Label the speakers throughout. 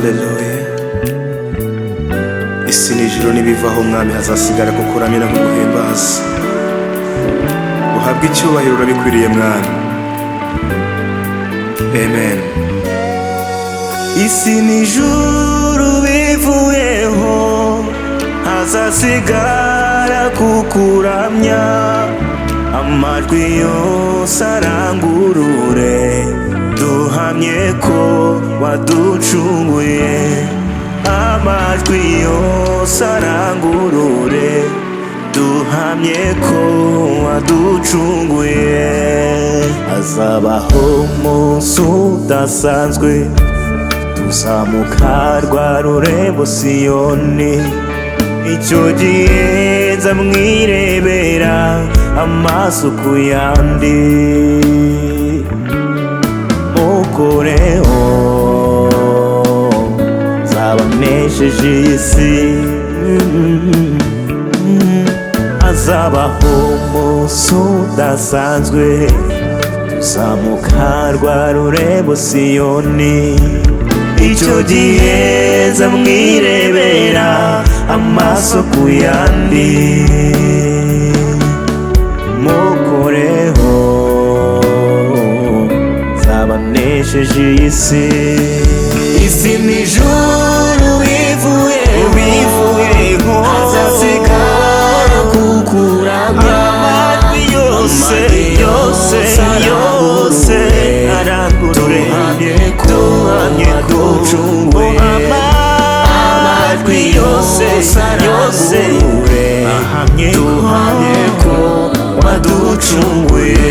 Speaker 1: Haleluya. Isi n'ijuru nibivaho mwami hazasigara kukuramira no kuguhimbaza. Uhabwe icyubahiro urabikwiriye mwami. Amen. Isi n'ijuru bivuyeho hazasigara kukuramya, amajwi yose arangurure duhamye ko waducunguye. Amajwi yose arangurure duhamye ko waducunguye. Hazabaho umunsi udasanzwe tuzamuka rwa rurembo Siyoni. Icyo gihe nzamwirebera amaso ku yandi, mukoreho nzaba nesheje isi. Hazabaho umunsi udasanzwe tuzamuka rwa rurembo Siyoni. Icyo gihe nzamwirebera amaso ku yandi, mukoreho nzaba nesheje isi. Isi n'ijuru bivuyeho hazasigara kukuramya, amajwi yose arangurure duhamye ko ucunguye. Amajwi yose duhamye ko waducunguye.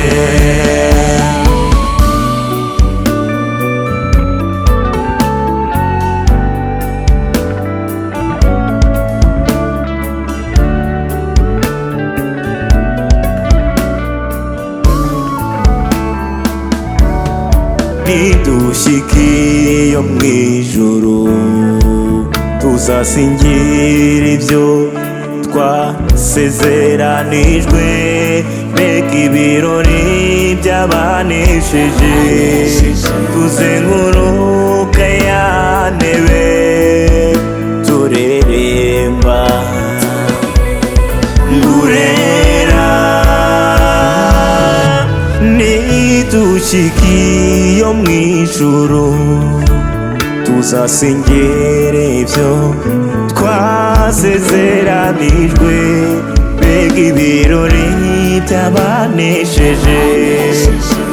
Speaker 1: Nidushikiye mw'ijuru tuzasingira ibyo twasezeranijwe. Mbega ibirori by'abanesheje, tuzenguruka ya ntebe tureremba ngurera. Nidushikiye mw'ijuru tuzasengera ibyo twasezeranijwe. Mbega ibirori by'abanesheje,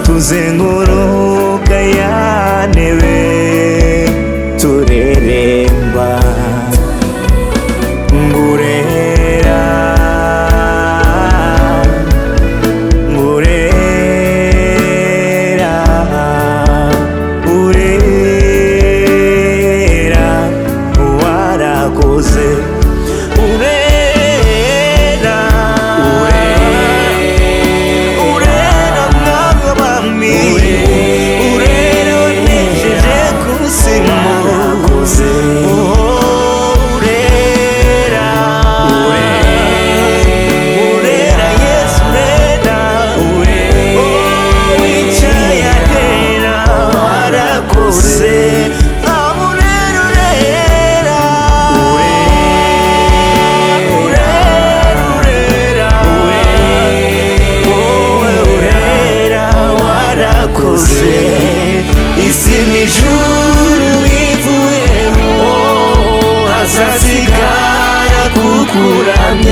Speaker 1: tuzenguruka ya ntebe tureremba ngurera. Isi n'ijuru bivuyeho hazasigara kukuramya,